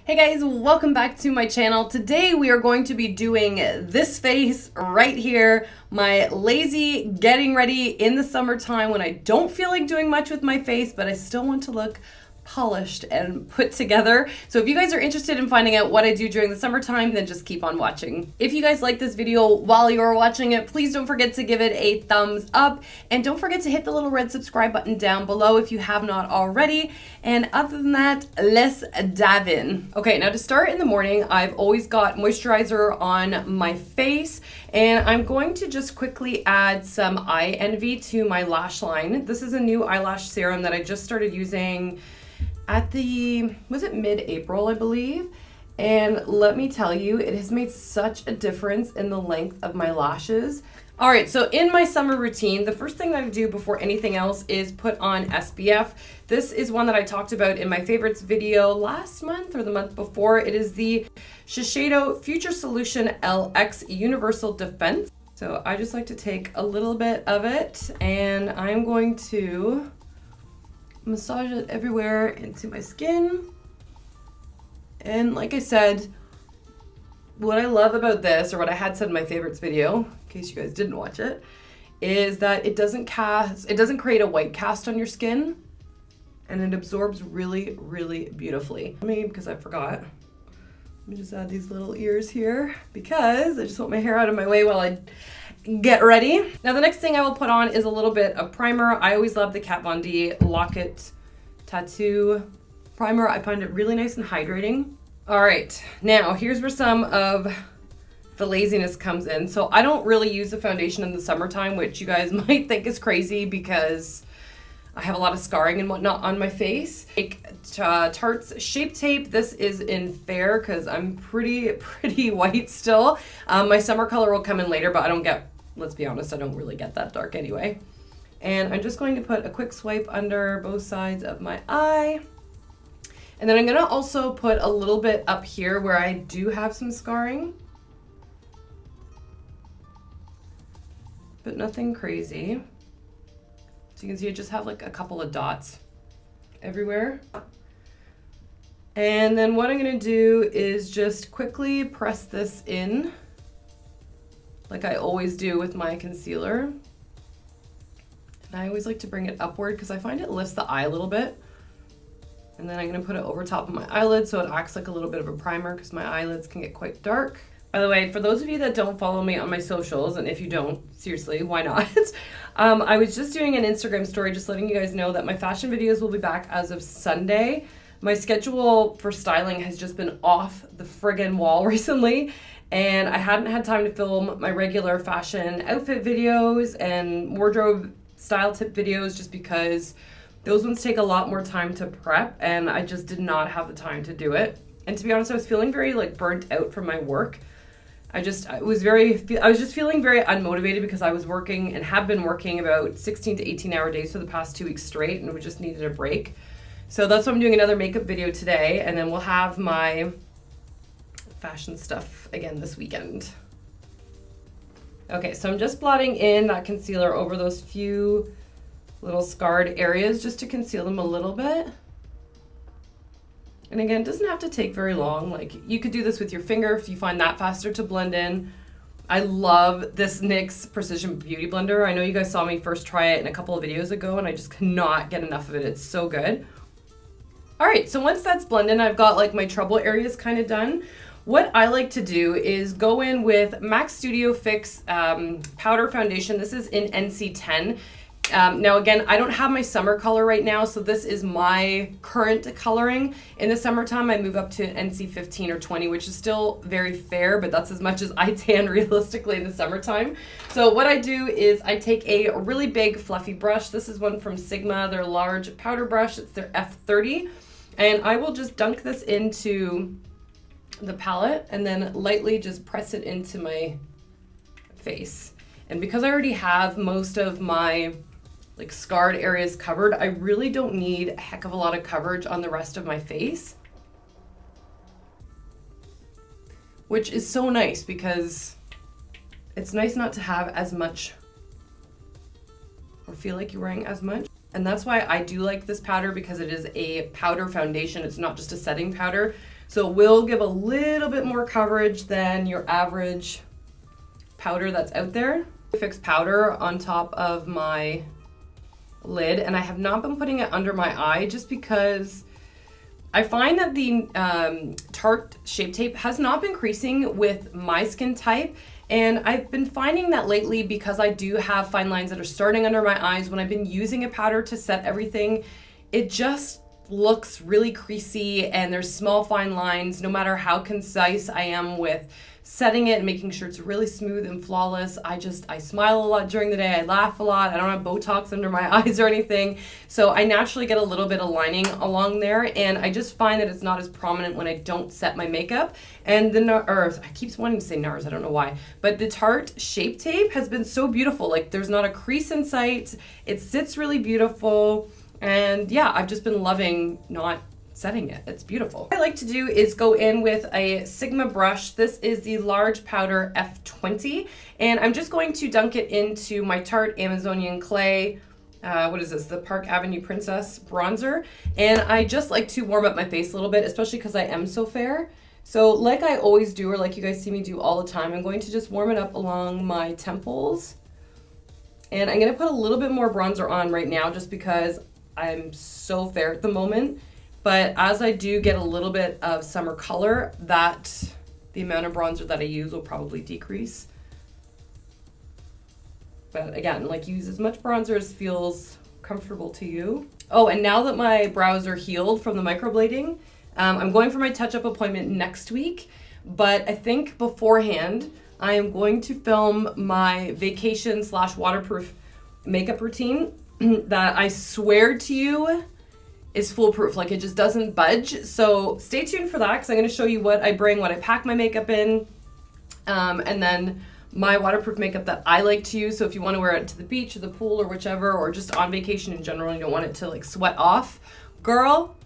Hey guys, welcome back to my channel. Today we are going to be doing this face right here, my lazy getting ready in the summertime when I don't feel like doing much with my face, but I still want to look polished and put together. So if you guys are interested in finding out what I do during the summertime, then just keep on watching. If you guys like this video while you're watching it, please don't forget to give it a thumbs up and don't forget to hit the little red subscribe button down below if you have not already. And other than that, let's dive in. Okay, now to start in the morning, I've always got moisturizer on my face and I'm going to just quickly add some Eye Envy to my lash line. This is a new eyelash serum that I just started using at the, was it mid-April, I believe? And let me tell you, it has made such a difference in the length of my lashes. All right, so in my summer routine, the first thing that I do before anything else is put on SPF. This is one that I talked about in my favorites video last month or the month before. It is the Shiseido Future Solution LX Universal Defense. So I just like to take a little bit of it and I'm going to massage it everywhere into my skin. And like I said, what I love about this, or what I had said in my favorites video, in case you guys didn't watch it, is that it doesn't create a white cast on your skin, and it absorbs really, really beautifully. Because I forgot, let me just add these little ears here because I just want my hair out of my way while I get ready. Now the next thing I will put on is a little bit of primer. I always love the Kat Von D Lock-It Tattoo primer. I find it really nice and hydrating. All right, now here's where some of the laziness comes in. So I don't really use the foundation in the summertime, which you guys might think is crazy because I have a lot of scarring and whatnot on my face. Take Tarte's Shape Tape. This is in fair because I'm pretty white still. My summer color will come in later, but I don't get, let's be honest, I don't really get that dark anyway. And I'm just going to put a quick swipe under both sides of my eye. And then I'm gonna also put a little bit up here where I do have some scarring, but nothing crazy. So you can see I just have like a couple of dots everywhere. And then what I'm gonna do is just quickly press this in like I always do with my concealer. And I always like to bring it upward because I find it lifts the eye a little bit. And then I'm gonna put it over top of my eyelid so it acts like a little bit of a primer because my eyelids can get quite dark. By the way, for those of you that don't follow me on my socials, and if you don't, seriously, why not? I was just doing an Instagram story just letting you guys know that my fashion videos will be back as of Sunday. My schedule for styling has just been off the friggin' wall recently, and I hadn't had time to film my regular fashion outfit videos and wardrobe style tip videos just because those ones take a lot more time to prep and I just did not have the time to do it. And to be honest, I was feeling very like burnt out from my work. I was just feeling very unmotivated because I was working and have been working about 16 to 18 hour days for the past 2 weeks straight and we just needed a break. So that's why I'm doing another makeup video today and then we'll have my fashion stuff again this weekend. Okay, so I'm just blotting in that concealer over those few little scarred areas just to conceal them a little bit. And again, it doesn't have to take very long. Like you could do this with your finger if you find that faster to blend in. I love this NYX Precision Beauty Blender. I know you guys saw me first try it in a couple of videos ago and I just cannot get enough of it. It's so good. All right, so once that's blended, I've got like my trouble areas kind of done. What I like to do is go in with MAC Studio Fix Powder Foundation. This is in NC10. Now again, I don't have my summer color right now, so this is my current coloring. In the summertime, I move up to NC 15 or 20, which is still very fair, but that's as much as I tan realistically in the summertime. So what I do is I take a really big fluffy brush. This is one from Sigma, their large powder brush. It's their F30. And I will just dunk this into the palette and then lightly just press it into my face. And because I already have most of my like scarred areas covered, I really don't need a heck of a lot of coverage on the rest of my face, which is so nice because it's nice not to have as much or feel like you're wearing as much. And that's why I do like this powder, because it is a powder foundation. It's not just a setting powder. So it will give a little bit more coverage than your average powder that's out there. Fix powder on top of my lid, and I have not been putting it under my eye just because I find that the Tarte Shape Tape has not been creasing with my skin type, and I've been finding that lately because I do have fine lines that are starting under my eyes. When I've been using a powder to set everything, it just looks really creasy and there's small fine lines no matter how concise I am with setting it and making sure it's really smooth and flawless. I smile a lot during the day, I laugh a lot, I don't have Botox under my eyes or anything, so I naturally get a little bit of lining along there, and I just find that it's not as prominent when I don't set my makeup. And I keep wanting to say NARS, I don't know why, but the Tarte Shape Tape has been so beautiful. Like, there's not a crease in sight, it sits really beautiful, and yeah, I've just been loving not setting it. It's beautiful. What I like to do is go in with a Sigma brush. This is the large powder F20, and I'm just going to dunk it into my Tarte Amazonian Clay, what is this, the Park Avenue Princess bronzer, and I just like to warm up my face a little bit, especially because I am so fair. So like I always do, or like you guys see me do all the time, I'm going to just warm it up along my temples, and I'm going to put a little bit more bronzer on right now just because I'm so fair at the moment. But as I do get a little bit of summer color, the amount of bronzer that I use will probably decrease. But again, like, use as much bronzer as feels comfortable to you. Oh, and now that my brows are healed from the microblading, I'm going for my touch-up appointment next week. But I think beforehand, I am going to film my vacation/waterproof makeup routine that I swear to you is foolproof. Like, it just doesn't budge. So stay tuned for that, because I'm going to show you what I bring, what I pack my makeup in, and then my waterproof makeup that I like to use. So if you want to wear it to the beach or the pool or whichever, or just on vacation in general, and you don't want it to like sweat off, girl,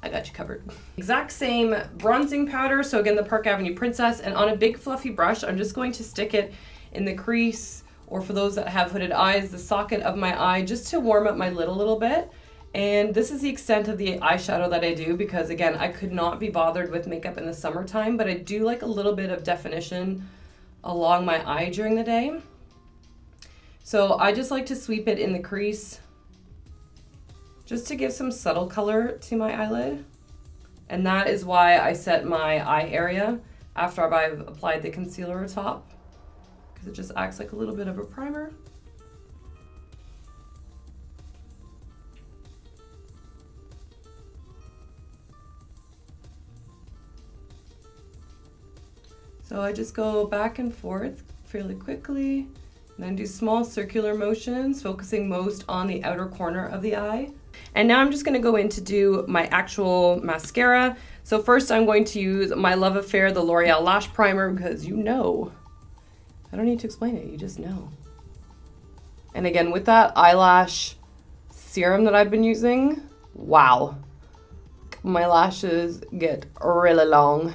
I got you covered. Exact same bronzing powder. So again, the Park Avenue Princess, and on a big fluffy brush, I'm just going to stick it in the crease, or for those that have hooded eyes, the socket of my eye, just to warm up my lid a little bit. And this is the extent of the eyeshadow that I do, because again, I could not be bothered with makeup in the summertime, but I do like a little bit of definition along my eye during the day. So I just like to sweep it in the crease just to give some subtle color to my eyelid. And that is why I set my eye area after I've applied the concealer atop, because it just acts like a little bit of a primer. So I just go back and forth fairly quickly, and then do small circular motions, focusing most on the outer corner of the eye. And now I'm just gonna go in to do my actual mascara. So first I'm going to use my love affair, the L'Oreal Lash Primer, because you know, I don't need to explain it, you just know. And again, with that eyelash serum that I've been using, wow, my lashes get really long.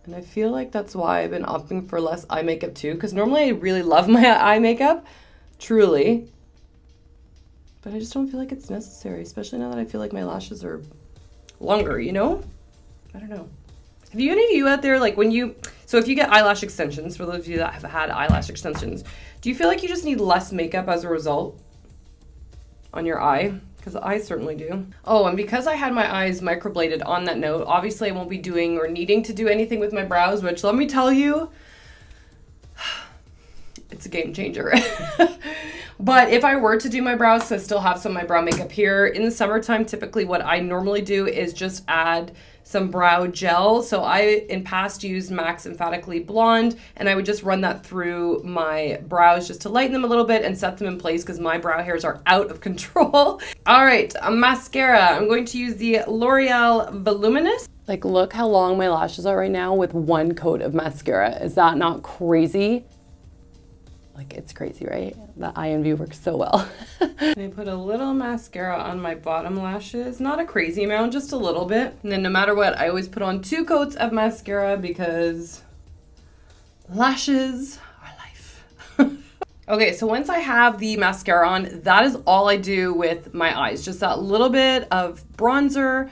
And I feel like that's why I've been opting for less eye makeup too, because normally I really love my eye makeup, truly. But I just don't feel like it's necessary, especially now that I feel like my lashes are longer, you know? I don't know. Have you, any of you out there, like so if you get eyelash extensions, for those of you that have had eyelash extensions, do you feel like you just need less makeup as a result on your eye? Because I certainly do. Oh, and because I had my eyes microbladed, on that note, obviously I won't be doing or needing to do anything with my brows, which, let me tell you, it's a game changer. But if I were to do my brows, so I still have some of my brow makeup here, in the summertime, typically what I normally do is just add some brow gel. So I, in past, used MAC's Emphatically Blonde, and I would just run that through my brows just to lighten them a little bit and set them in place, because my brow hairs are out of control. All right, mascara. I'm going to use the L'Oreal Voluminous. Like, look how long my lashes are right now with one coat of mascara. Is that not crazy? Like, it's crazy, right? The eye and view works so well. And I put a little mascara on my bottom lashes. Not a crazy amount, just a little bit. And then no matter what, I always put on 2 coats of mascara, because lashes are life. Okay, so once I have the mascara on, that is all I do with my eyes. Just that little bit of bronzer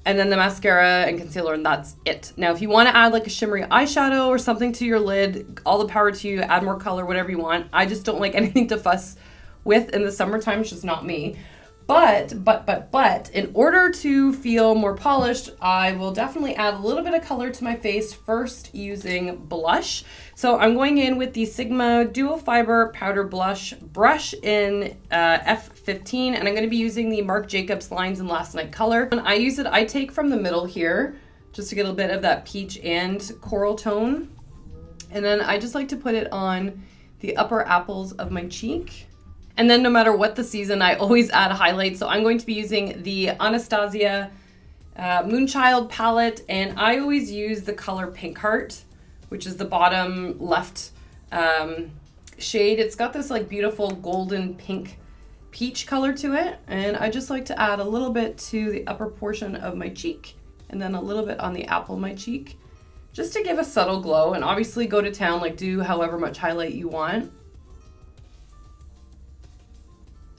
and then the mascara and concealer, and that's it. Now, if you want to add like a shimmery eyeshadow or something to your lid, all the power to you, add more color, whatever you want. I just don't like anything to fuss with in the summertime. It's just not me. But, in order to feel more polished, I will definitely add a little bit of color to my face first using blush. So I'm going in with the Sigma Duo Fiber Powder Blush brush in F15, and I'm going to be using the Marc Jacobs Lines and Last Night color. When I use it, I take from the middle here, just to get a bit of that peach and coral tone. And then I just like to put it on the upper apples of my cheek. And then no matter what the season, I always add highlights. So I'm going to be using the Anastasia Moonchild palette, and I always use the color Pink Heart, which is the bottom left shade. It's got this like beautiful golden pink peach color to it, and I just like to add a little bit to the upper portion of my cheek and then a little bit on the apple of my cheek, just to give a subtle glow. And obviously go to town, like do however much highlight you want.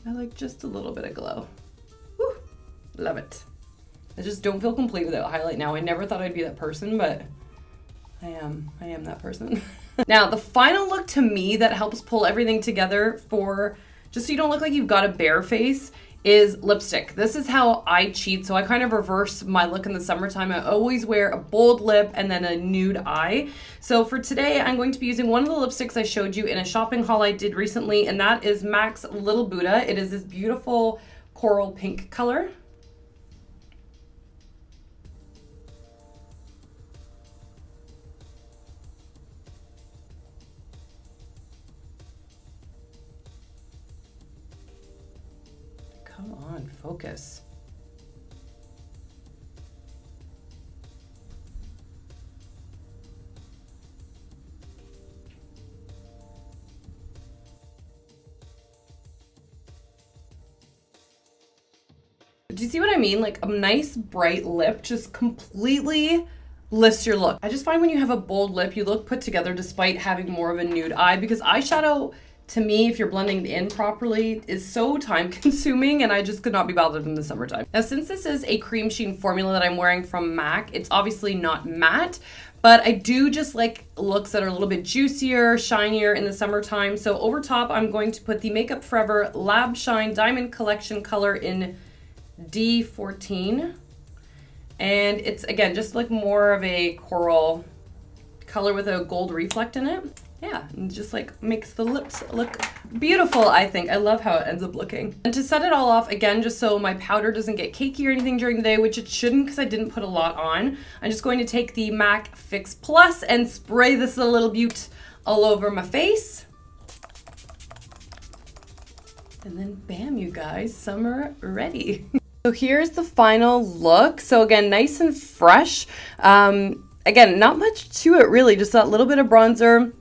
I like just a little bit of glow. Woo, love it. I just don't feel complete without highlight now. I never thought I'd be that person, but I am that person. Now, the final look to me that helps pull everything together for, just so you don't look like you've got a bare face, is lipstick. This is how I cheat. So I kind of reverse my look in the summertime. I always wear a bold lip and then a nude eye. So for today, I'm going to be using one of the lipsticks I showed you in a shopping haul I did recently, and that is MAC's Lil Buddha. It is this beautiful coral pink color. Come on, focus. Do you see what I mean? Like a nice bright lip just completely lifts your look. I just find when you have a bold lip, you look put together despite having more of a nude eye, because eyeshadow, to me, if you're blending it in properly, is so time consuming, and I just could not be bothered in the summertime. Now, since this is a cream sheen formula that I'm wearing from MAC, it's obviously not matte, but I do just like looks that are a little bit juicier, shinier in the summertime. So over top, I'm going to put the Makeup Forever Lab Shine Diamond Collection color in D14. And it's, again, just like more of a coral color with a gold reflect in it. Yeah, and just like makes the lips look beautiful, I think. I love how it ends up looking. And to set it all off, again, just so my powder doesn't get cakey or anything during the day, which it shouldn't because I didn't put a lot on, I'm just going to take the MAC Fix Plus and spray this a little beaut all over my face. And then bam, you guys, summer ready. So here's the final look. So again, nice and fresh. Again, not much to it really, just that little bit of bronzer,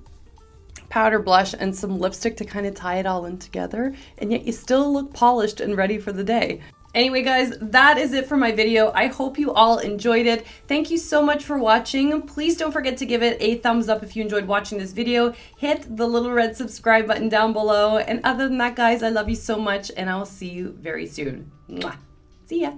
powder, blush, and some lipstick to kind of tie it all in together, and yet you still look polished and ready for the day. Anyway guys, that is it for my video. I hope you all enjoyed it. Thank you so much for watching. Please don't forget to give it a thumbs up if you enjoyed watching this video. Hit the little red subscribe button down below. And other than that guys, I love you so much, and I'll see you very soon. Mwah. See ya.